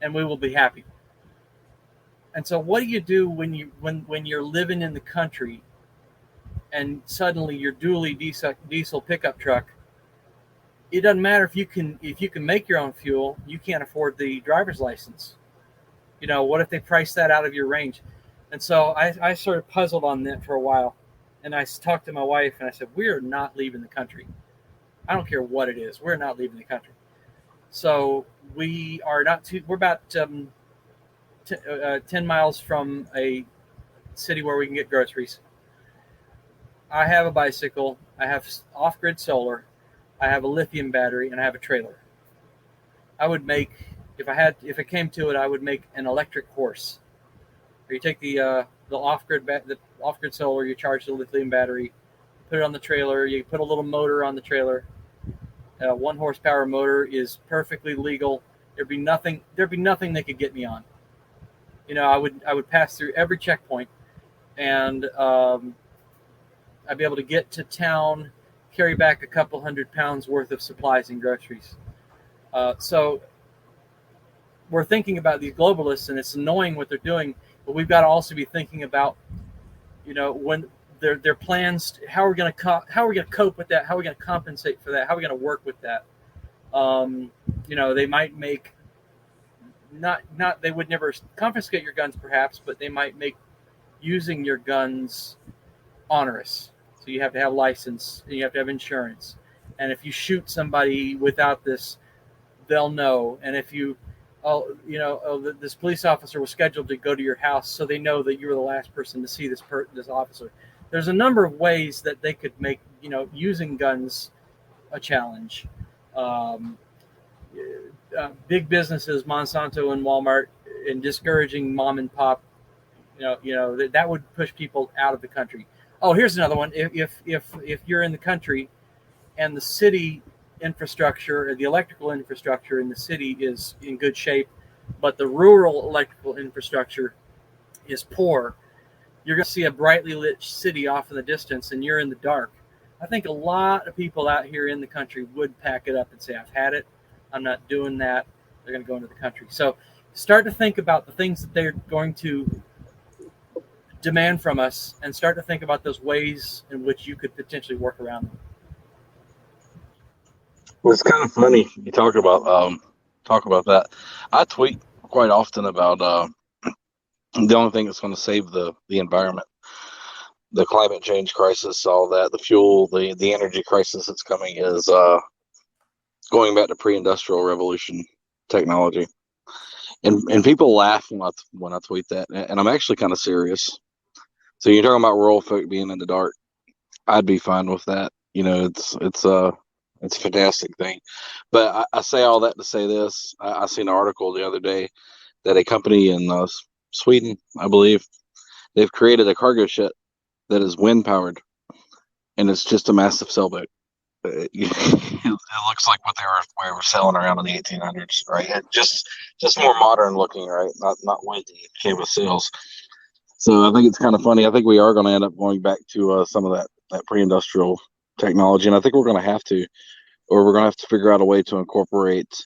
and we will be happy. And so, what do you do when you're living in the country and suddenly your dually diesel pickup truck, it doesn't matter if you can make your own fuel, you can't afford the driver's license. What if they price that out of your range? And so I sort of puzzled on that for a while, and I talked to my wife and I said, we're not leaving the country. I don't care what it is, we're not leaving the country. So we're about 10 miles from a city where we can get groceries. I have a bicycle, I have off-grid solar, I have a lithium battery, and I have a trailer. I would make, if it came to it, I would make an electric horse. Or you take the off-grid solar, you charge the lithium battery, put it on the trailer, you put a little motor on the trailer. 1 horsepower motor is perfectly legal. There'd be nothing they could get me on. I would pass through every checkpoint, and I'd be able to get to town, carry back a couple hundred pounds worth of supplies and groceries. So we're thinking about these globalists, and it's annoying what they're doing, but we've got to also be thinking about, when their plans, how are we going to cope with that? How are we going to compensate for that? How are we going to work with that? They might make they would never confiscate your guns perhaps, but they might make using your guns onerous. So you have to have license, and you have to have insurance. And if you shoot somebody without this, they'll know. And if this police officer was scheduled to go to your house, so they know that you were the last person to see this officer. There's a number of ways that they could make, using guns a challenge. Big businesses, Monsanto and Walmart, and discouraging mom and pop, that would push people out of the country. Oh, here's another one. If you're in the country and the city infrastructure, or the electrical infrastructure in the city is in good shape, but the rural electrical infrastructure is poor, you're going to see a brightly lit city off in the distance, and you're in the dark. I think a lot of people out here in the country would pack it up and say, I've had it. I'm not doing that. They're going to go into the country. So start to think about the things that they're going to demand from us, and start to think about those ways in which you could potentially work around them. Well, it's kind of funny you talk about that. I tweet quite often about the only thing that's going to save the environment, the climate change crisis, all that, the fuel, the energy crisis that's coming is going back to pre-industrial revolution technology. And people laugh when I tweet that, and I'm actually kind of serious. So you're talking about rural folk being in the dark. I'd be fine with that. It's a fantastic thing. But I say all that to say this. I seen an article the other day that a company in Sweden, I believe, they've created a cargo ship that is wind powered, and it's just a massive sailboat. It looks like what we were selling around in the 1800s, right? And just more modern looking, right? Not windy cable sails. So I think it's kind of funny. I think we are going to end up going back to some of that pre-industrial technology, and I think we're going to have to, or we're going to have to figure out a way to incorporate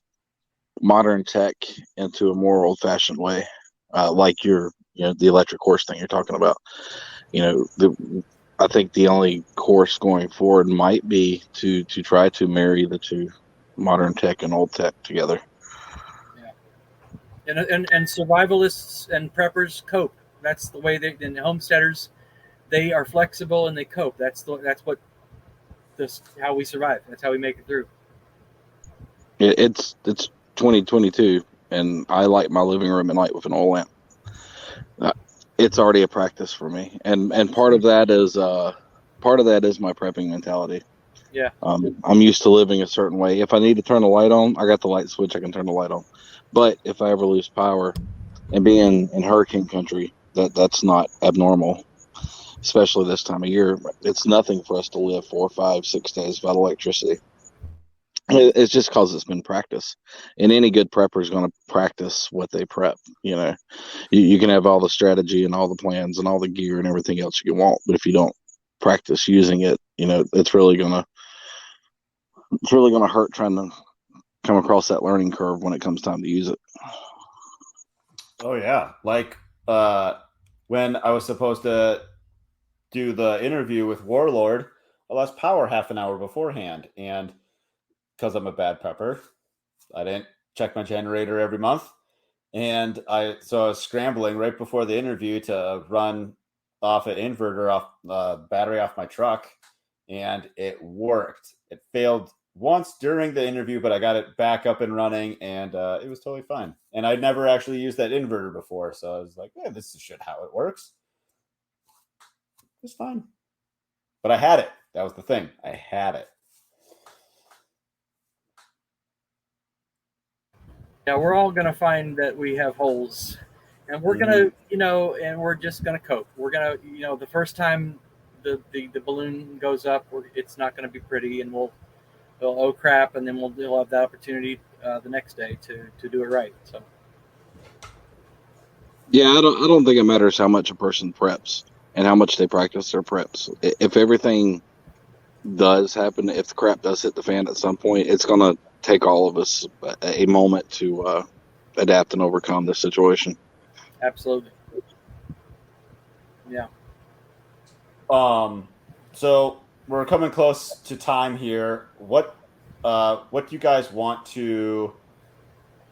modern tech into a more old-fashioned way, like the electric horse thing you're talking about. I think the only course going forward might be to try to marry the two, modern tech and old tech, together. Yeah, and survivalists and preppers cope. That's the way and homesteaders, they are flexible and they cope. That's how we survive. That's how we make it through. It's 2022, and I light my living room at night with an oil lamp. It's already a practice for me, and part of that is my prepping mentality. Yeah. I'm used to living a certain way. If I need to turn the light on, I got the light switch. I can turn the light on. But if I ever lose power, and being in hurricane country, that's not abnormal, especially this time of year. It's nothing for us to live 4, 5, 6 days without electricity. It's just because it's been practice, and any good prepper is going to practice what they prep. You can have all the strategy and all the plans and all the gear and everything else you want, but if you don't practice using it, it's really gonna hurt trying to come across that learning curve when it comes time to use it. Oh yeah, like when I was supposed to do the interview with Warlord, I lost power half an hour beforehand. And because I'm a bad prepper, I didn't check my generator every month. And I was scrambling right before the interview to run off an inverter off battery off my truck. And it worked. It failed once during the interview, but I got it back up and running, and it was totally fine. And I'd never actually used that inverter before, so I was like, yeah, this is shit how it works. It's fine. But I had it. That was the thing. I had it. Yeah, we're all going to find that we have holes. And we're going to, and we're just going to cope. We're going to, the first time the balloon goes up, it's not going to be pretty, and we'll oh crap, and then we'll have that opportunity the next day to do it right. So yeah, I don't think it matters how much a person preps and how much they practice their preps. If everything does happen, if the crap does hit the fan at some point, it's going to take all of us a moment to adapt and overcome the situation. Absolutely. Yeah. So we're coming close to time here. What do you guys want to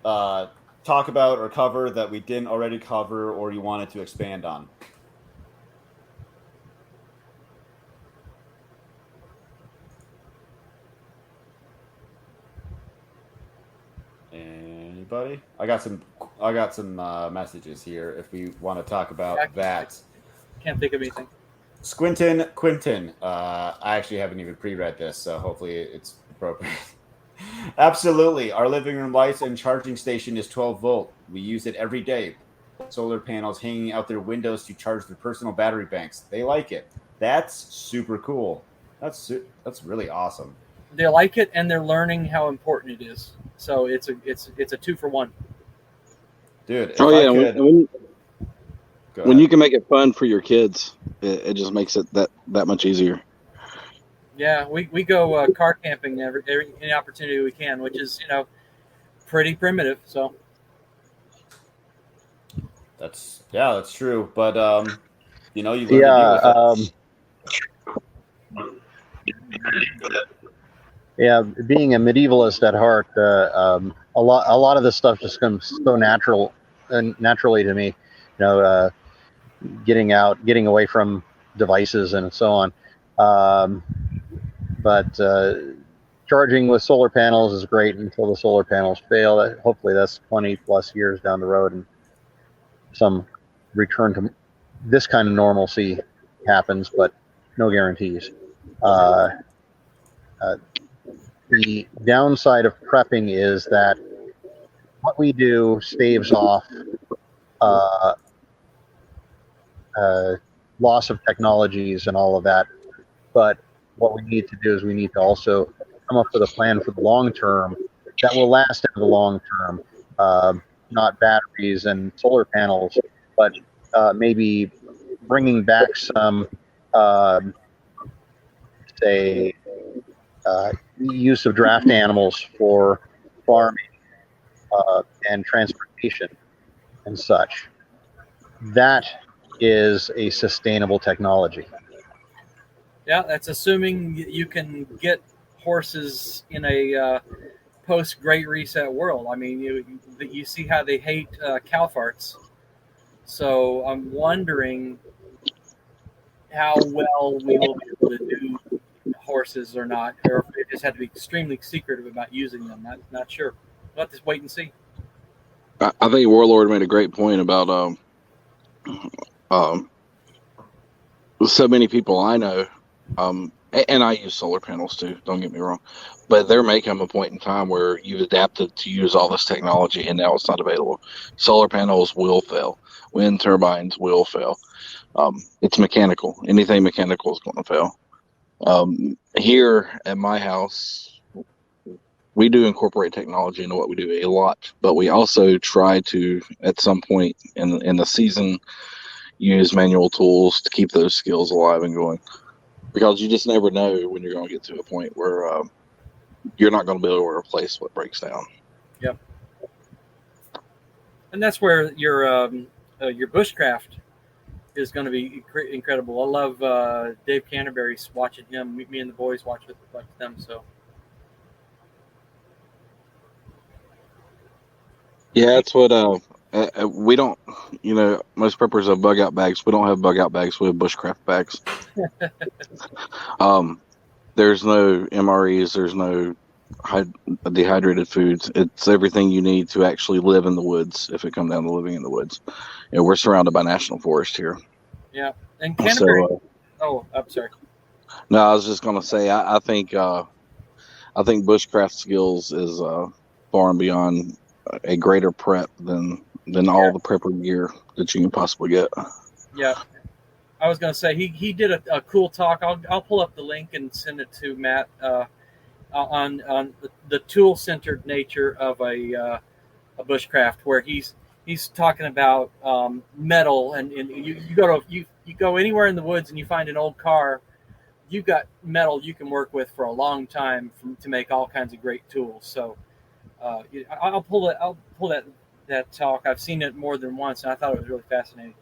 talk about or cover that we didn't already cover, or you wanted to expand on? Anybody? I got some messages here if we want to talk about that. Can't think of anything. Quinton. I actually haven't even pre-read this, so hopefully it's appropriate. Absolutely. Our living room lights and charging station is 12 volt. We use it every day. Solar panels hanging out their windows to charge their personal battery banks. They like it. That's super cool. That's really awesome. They like it, and they're learning how important it is. So it's a 2-for-1. Dude. When you can make it fun for your kids, it just makes it that much easier. Yeah, we go car camping any opportunity we can, which is pretty primitive. So that's true. But you learn to deal with it. Yeah, being a medievalist at heart, a lot of this stuff just comes so naturally to me. Getting away from devices and so on. But charging with solar panels is great until the solar panels fail. Hopefully that's 20 plus years down the road and some return to this kind of normalcy happens, but no guarantees. The downside of prepping is that what we do staves off loss of technologies and all of that. But what we need to do is we need to also come up with a plan for the long term that will last in the long term, not batteries and solar panels, but maybe bringing back some, use of draft animals for farming and transportation and such. That is a sustainable technology. Yeah, that's assuming you can get horses in a post-Great Reset world. I mean, you see how they hate cow farts. So I'm wondering how well we will be able to do horses or not, or if they just have to be extremely secretive about using them. Not sure. We'll have to wait and see. I think Warlord made a great point about so many people I know, and I use solar panels too, don't get me wrong, but there may come a point in time where you've adapted to use all this technology and now it's not available. Solar panels will fail. Wind turbines will fail. It's mechanical. Anything mechanical is going to fail. Here at my house, we do incorporate technology into what we do a lot, but we also try to, at some point in the season, use manual tools to keep those skills alive and going, because you just never know when you're going to get to a point where you're not going to be able to replace what breaks down. Yep. And that's where your bushcraft is going to be incredible. I love Dave Canterbury's watching him. Me and the boys watch them. So Yeah, that's what we don't. Most preppers have bug out bags. We don't have bug out bags. We have bushcraft bags. There's no MREs. There's no dehydrated foods. It's everything you need to actually live in the woods. If it comes down to living in the woods, we're surrounded by national forest here. Yeah, and Canterbury. So, I'm sorry. No, I was just gonna say I think bushcraft skills is far and beyond a greater prep than all the prepper gear that you can possibly get. Yeah, I was gonna say he did a cool talk. I'll pull up the link and send it to Matt on the tool centered nature of a bushcraft, where he's talking about metal and you go anywhere in the woods and you find an old car. You've got metal you can work with for a long time to make all kinds of great tools. So I'll pull that talk. I've seen it more than once, and I thought it was really fascinating.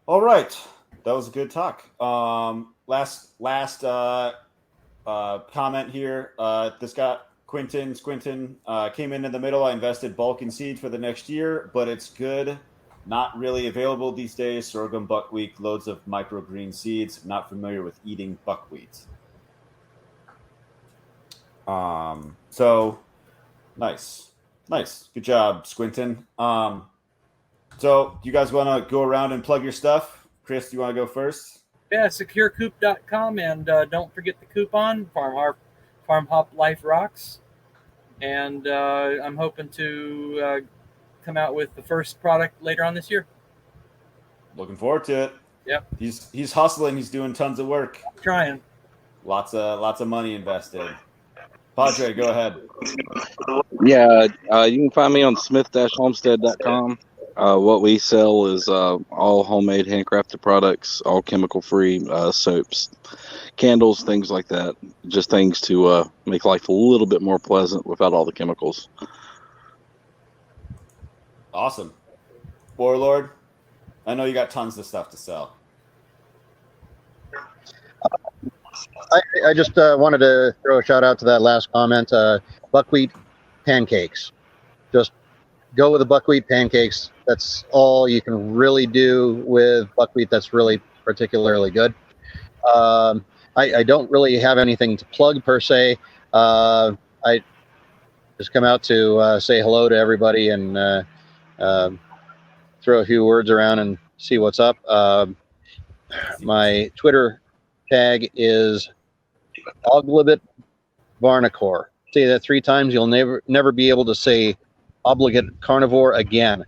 All right, that was a good talk. Last comment here. This guy Quinton came in the middle. I invested bulk in seed for the next year, but it's good. Not really available these days. Sorghum, buckwheat, loads of microgreen seeds. Not familiar with eating buckwheat. So nice. Good job, Squinton. So you guys want to go around and plug your stuff? Chris, do you want to go first? Yeah, SecureCoop.com, and don't forget the coupon FarmHopLife rocks. And I'm hoping to come out with the first product later on this year. Looking forward to it. Yep. He's hustling. He's doing tons of work. Trying. Lots of money invested. Padre, go ahead. Yeah, you can find me on Smith-Homestead.com. What we sell is all homemade, handcrafted products, all chemical-free, soaps, candles, things like that. Just things to make life a little bit more pleasant without all the chemicals. Awesome. Warlord, I know you got tons of stuff to sell. I just wanted to throw a shout out to that last comment. Buckwheat pancakes. Just go with the buckwheat pancakes. That's all you can really do with buckwheat that's really particularly good. I don't really have anything to plug per se. I just come out to say hello to everybody and throw a few words around and see what's up. My Twitter tag is Oglibit Varnicore. Say that 3 times, you'll never be able to say obligate carnivore again.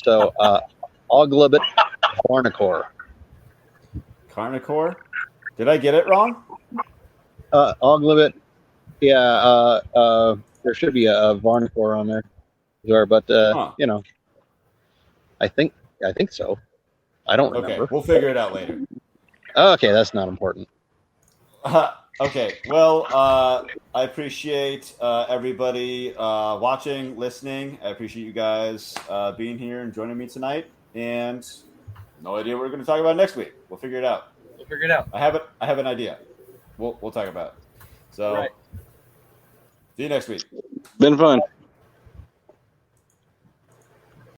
So Oglibit Varnicore. Carnicore? Did I get it wrong? Oglibit. Yeah. There should be a Varnicore on there, but I think so. I don't remember. Okay, we'll figure it out later. Okay, that's not important. Okay, well, I appreciate everybody watching, listening. I appreciate you guys being here and joining me tonight. And no idea what we're going to talk about next week. We'll figure it out. I have an idea. We'll talk about it. So, right. See you next week. Been fun.